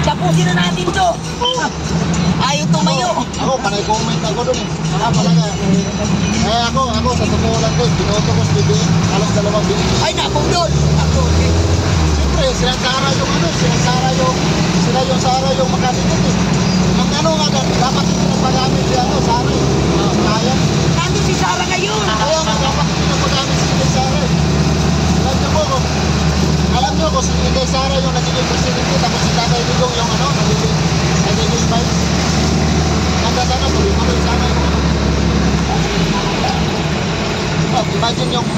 Tapusin na natin to. Ayaw tumayo. Ako, panay-comment ako dun eh. Talaga. Eh ako, sa totoo lang din, binoto ko sa BBM, halos 2 billion. Ay, napong doon. Siyempre, sila yung Sara yung makatipid eh. Ang ano nga dyan, dapat hindi nagpagamit si Sara eh. Kaya. Nandun si Sara ngayon. Kaya nga, dapat hindi nagpagamit si Sara eh. Alam nyo kung si Inday Sara yung nagiging presidente, tapos si Tatay Digong yung nagiging vice. Handa sana, tuloy-tuloy sana yung imagine yung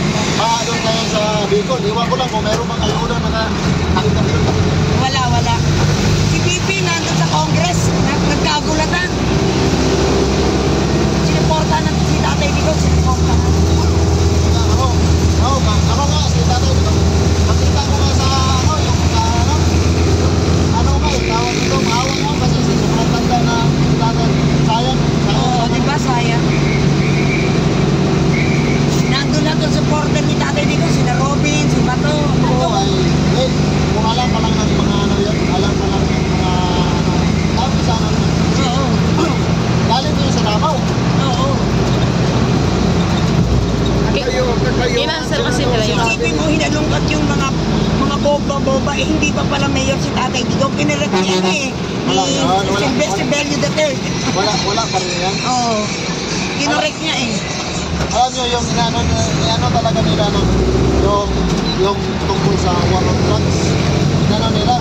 doon ngayon sa Bicol. Iwan ko lang kung meron bang ayuda na nakita doon. Wala. Si Pipi nandun sa Congress, nagkagulatan. Siniporta na si Tatay Digong, siniporta na. Ako nga, si Tatay Digong. Nakita ko nga sa yung tawag nito, maawa nga kasi sa sobrang tanda na Tatay, sayang. Diba sayang? Nandun lang yung supporter ni Tatay Digong, sina Robin, si Bato. Kung alam pa lang ng mga yan, alam pa lang ng mga tawag sa Oo. Galing yun sa Davao. Oo. Inanswer kasi nila yung Isipin mo, hinalungkat yung mga boba-boba, hindi pa pala mayor si Tatay Digong. Kinirek niya ni Sylvester Bello III. Wala pa rin yan. Oo. Kinirek niya eh. Alam nyo, yung inano talaga nila yung tungkol sa war on drugs. Inano nila.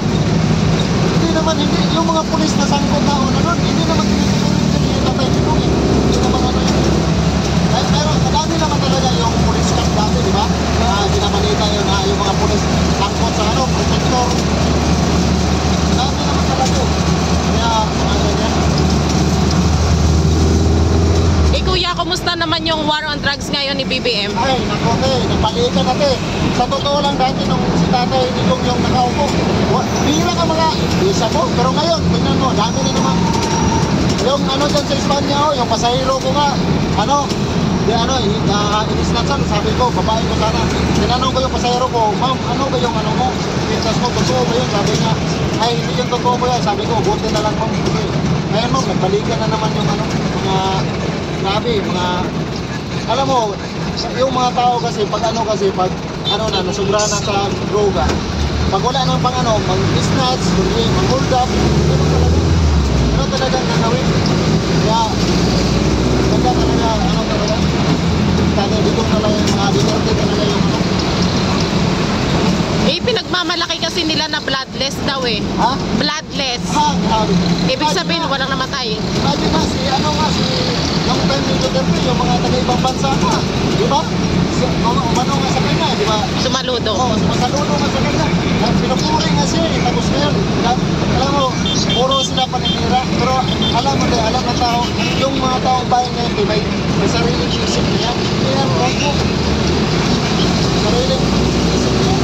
Hindi, yung mga pulis na sangkot tao na nun, hindi naman tinutulungan yung Tatay Digong eh. Hindi naman ano yun. Pero madami naman talaga yung pulis camp dati, di ba? Ginamanita yun na yung mga pulis sangkot sa protector. Madami naman talaga eh. Kaya, ano yan. Kuya, kumusta naman yung war on drugs ngayon ni BBM? Ay, naku nagpalikan natin. Sa totoo lang dati nung si Tatay Digong yung nakaupo, bihira ka mga isa mo. Pero ngayon, tingnan mo, dami na naman. Yung dyan sa Espanya, yung pasahero ko nga, inisnatsan, sabi ko, babae ko sana. Tinanong ko yung pasahero ko, ma'am, ano ba yung mo? Pintas mo, totoo ba yun? Sabi niya, ay, hindi yung totoo mo yan. Sabi ko, buti na lang ma'am. Ngayon ma'am, nagbalikan na naman yung mga grabe, alam mo, yung mga tao kasi, pag nasubra na sa droga, pag wala nang mag-snatch, mag-hold up, ano talaga nanawin. Kaya, talaga, Tatay Digong na lang yung mga Duterte talaga yung pinagmamalaki kasi nila na bloodless daw eh. Ha? Bloodless. Grabe. Ibig sabihin, walang namatay. Imagine nga, yung time ni Duterte, yung mga taga-ibang bansa nga, di ba? Umano nga sa kanya, di ba? Sumaludo. Oo, sumasaludo nga sa kanya. Pinupuri nga siya, tapos ngayon, alam mo, puro sila paninira. Pero alam na tao, yung mga taong bayan ngayon, may sariling isip niya. Yan, wag mo. Sariling isip niya.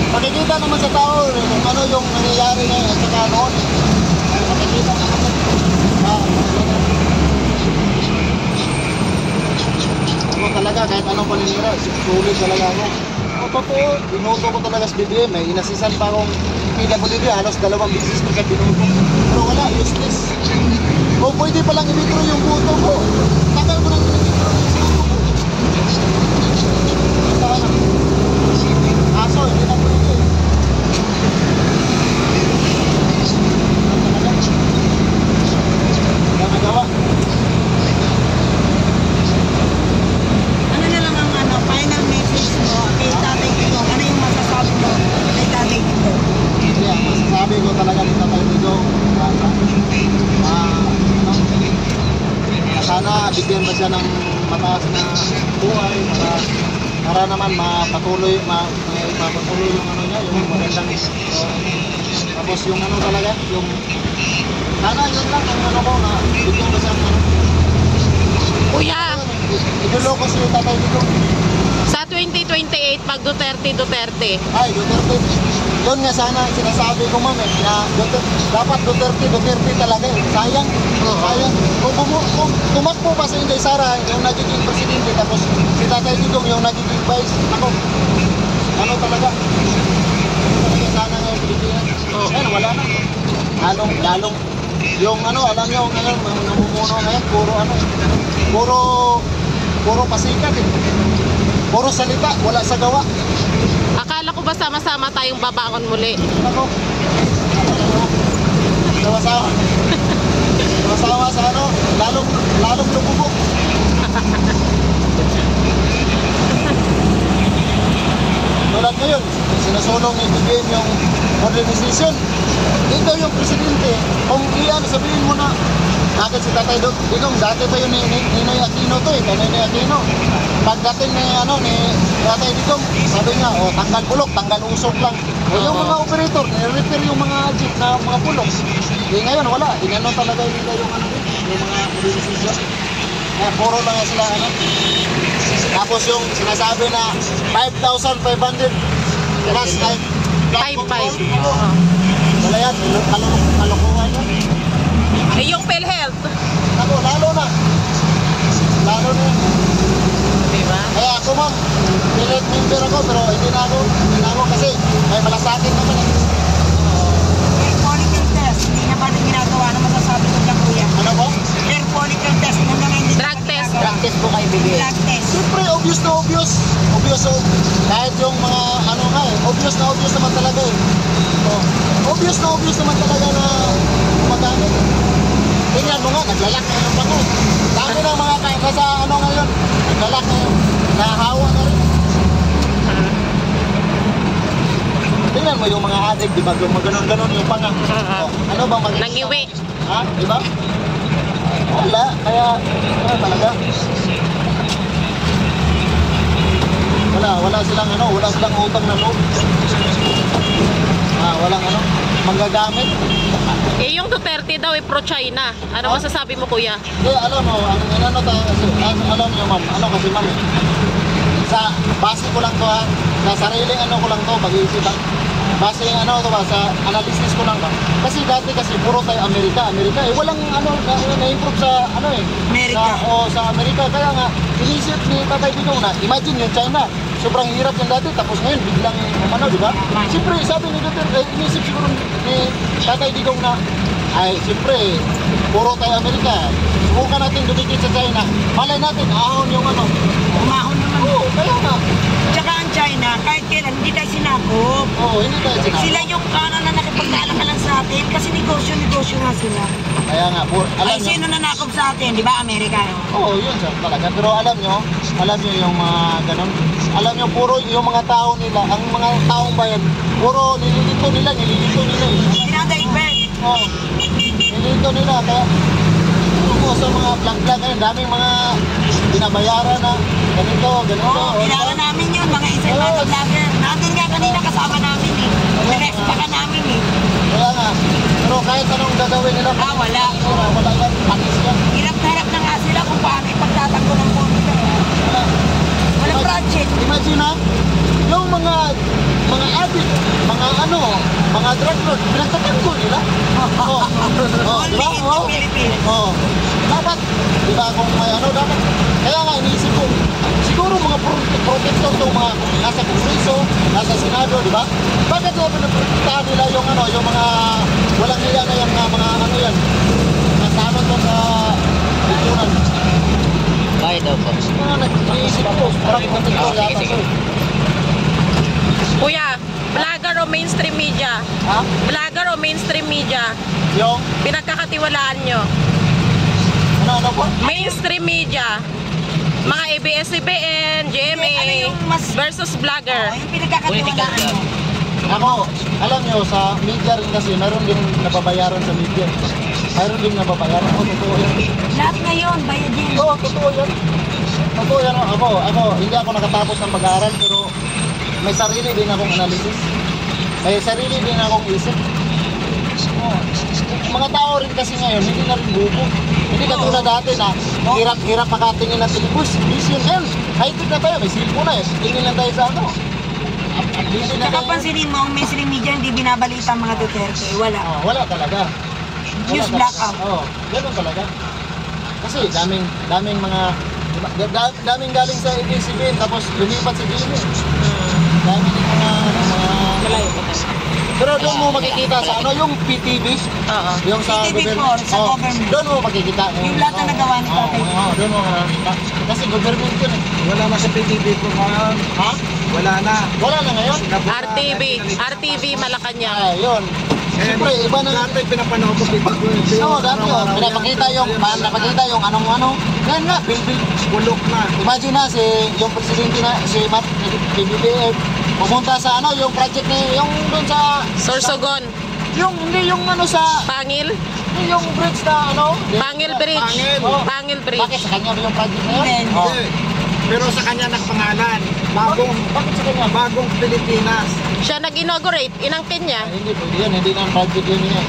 Pakikita naman sa tao, kung ano yung nangyayari ngayon at saka noon. Pakikita naman ako talaga, kahit anong paninira, sulit talaga ako. Totoo, binuto ko talaga sa BBM. May inasisan pa akong PWD, halos 2 beses ko sa binuto. Pero wala, useless. O pwede palang i-withdraw yung buto ko. Tagal mo nang i-withdraw yung buto ko. Aso, hindi na pwede. Wala nagawa. Ano na lang ang final message mo kay Tatay Digong? Ano yung masasabi mo kay Tatay Digong? Yeah, masasabi ko talaga ni Tatay Digong, sana bigyan ba siya ng mataas na buhay para naman mapatuloy yung niya, yung magandang tapos yung talaga, yung sana yun lang ang ko na bigyan ba siya ng Kuya, idolo ko si Tatay Digong. sa 2028, pag Duterte. Ay, Duterte. Yun nga sana sinasabi ko ma'am na dapat Duterte talaga eh. Sayang. Kung tumakbo pa si Inday Sara yung nagiging presidente tapos si Tatay Digong yung nagiging vice, talaga. Sana nga yung Pilipinas. Wala na. lalong, yung ano, alam nyo, ngayon, namumuno ngayon, puro pasikat eh. Puro salita, wala sa gawa. Akala ko ba sama-sama tayong babangon muli? Ako, sama-sama. Sama-sama sa ano, lalong lumubog. Tulad ngayon, sinusulong ni BBM yung modernization. Ito yung presidente, kung iyan, sabihin mo na, bakit si Tatay Digong, dati pa yun ni Ninoy Aquino to eh, Ninoy Aquino. Pagdating ni Tatay Digong, sabi niya, tanggal bulok, tanggal usok lang. Yung mga operator, nire-repair yung mga jeep na mga bulok. Ngayon, wala, inano talaga nila yung yung mga modernization. Puro lang sila Tapos yung sinasabi na 5,500 plus time. 5-5. Wala yan, kalokohan yan. Eh, yung PhilHealth. Ako, lalo na yan. Diba? Kaya ako ma'am, pilit member ako pero hindi na ako kasi may malasakit naman eh. Air follicle test, hindi na ba ginagawa na masasabi ko dyan, kuya? Ano po? Air follicle test, na naman hindi Drug test. Drug test po kayo bigay. Drug test. Siyempre, obvious na obvious. Kahit yung mga obvious naman talaga eh. Obvious naman talaga na gumagamit. Tingnan mo nga, naglalak na yung bango. Dami ng mga nasa ngayon, naglalak na yung nahahawa na rin. Tingnan mo yung mga adik, di ba? Yung maganon-ganon yung panga. Ano bang mag- Nangiwi. Ha? Di ba? Wala, kaya talaga. Wala silang utang na loob. Walang manggagamit. Eh, yung Duterte daw pro-China. Ano masasabi mo, kuya? Alam mo, alam niyo ma'am, kasi ma'am, sa base ko lang to sa sariling ko lang to, pag-iisip base sa analysis ko lang kasi dati puro tayo Amerika, walang na-improve sa Amerika. Sa Amerika, kaya nga, inisip ni Tatay Digong na, imagine yung China, sobrang hirap yan dati, tapos ngayon, biglang, di ba? Siyempre, sabi ni Duterte, inisip siguro ni Tatay Digong na, siyempre, puro tayo Amerika, subukan natin dumikit sa China, malay natin, ahon yung Umahon naman. Oo, kaya nga. Tsaka ang China, kahit kailan, hindi tayo sinakop. Oo, hindi tayo sinakop. Sila yung na nakipagkaalakalan sa atin kasi negosyo nga sila. Kaya nga, alam nyo. Sino nanakop sa atin, di ba, Amerikano? Oo, yun sir, talaga. Pero alam nyo yung mga ganun. Alam nyo, puro yung mga tao nila, ang mga taong bayan, puro nililito nila eh. Dinadivert. Oo, nililito nila. Kaya, sa mga vlog-vlog ngayon, daming mga binabayaran na ganito. Kilala namin yun, mga isang mga vlogger. Nandun nga kanina kasama namin eh. Direct pa ka namin eh. Kaya nga, pero kahit anong gagawin nila, wala. Wala yan, panis yan. Hirap na harap na nga sila kung paano ipagtatanggol ng phone nila. Walang project. Imagine ha, yung mga addict, mga drug lord, pinagtatanggol nila. Only in the Philippines. Dapat, di ba kung may dapat. Kaya nga, iniisip ko, siguro mga protector itong mga nasa Kongreso, nasa Senado, di ba? Bakit na pinaprotektahan nila yung mga walang nila na yung mga yan, nasama ito sa likuran. Bakit daw po? Mga nag-iisip ko, parang protector yata. Kuya, vlogger o mainstream media? Ha? Vlogger o mainstream media? Yung? Pinagkakatiwalaan nyo? Ano po? Mainstream media. Mga ABS-CBN, GMA versus vlogger. Yung pinagkakatiwalaan mo. Ako, alam nyo, sa media rin kasi, meron din nababayaran sa media. Meron din nababayaran. Totoo yan. Lahat ngayon, bayad din. Oo, totoo yan. Totoo yan. Ako, hindi ako nakatapos ng pag-aaral, pero may sarili din akong analysis. May sarili din akong isip. Mga tao rin kasi ngayon, hindi na rin bubo. Hindi katulad dati na hirap makatingin ng telebus. Vision yan. High-tech na tayo, may cellphone na eh. Tingin lang tayo sa Saka pansinin mo, ang mainstream media hindi binabalita ang mga Duterte. Wala. Wala talaga. News blackout. Ganun talaga. Kasi daming mga daming galing sa ABS-CBN tapos lumipat sa GMA. Daming mga Malayo po tayo. Pero doon mo makikita sa ano, yung PTV, Oo. yung sa PTV government. sa government. Doon mo makikita. Yung lahat na nagawa ni Tatay. Oo, doon mo makikita. Kasi government yun eh. Wala na sa PTV po ngayon. Ha? Wala na. Wala na ngayon? RTV Malacanang. Ah, yun. Siyempre, iba na. Dati pinapanood ko PTV. Oo, dati yun. Pinapakita yung anong-ano. Yan nga, bil-bil. Bulok na. Imagine na yung presidente na si Matt PBBM pumunta sa ano yung project ni yung doon sa Sorsogon. hindi yung ano sa Pangil. yung bridge na ano Pangil Bridge. Pangil. Pangil bakit Bridge. sa kanya ba yung project na yun? Hindi. Oh. Hindi. Pero sa kanya nakapangalan. Bakit sa kanya? Bagong Pilipinas. Siya nag-inaugurate. Inangkin niya. Hindi pwede yun, hindi na ang project yun yun.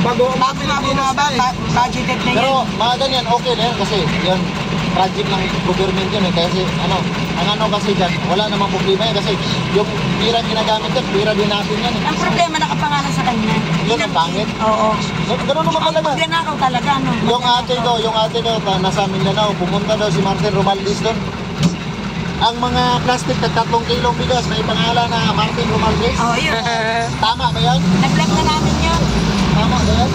Bago ang Bago nga bumaba, budgeted na Pero yun. mga ganyan, okay na yan kasi yun, project ng government yun eh. Kasi ano, ang ano kasi dyan, wala namang problema yan kasi yung pira ginagamit yan, pira din natin yan eh. Ang problema nakapangalan sa kanya. Yun ang pangit. Oo. Ganun naman Ang talaga. pagnanakaw talaga, no? Yung ate daw, nasa Mindanao, pumunta daw si Martin Romualdez doon. Ang mga plastic na 3 kilong bigas, may pangalan na Martin Romualdez. Oo, yun. Tama ba yan? Nag-vlog na namin yun. Tama ba yan?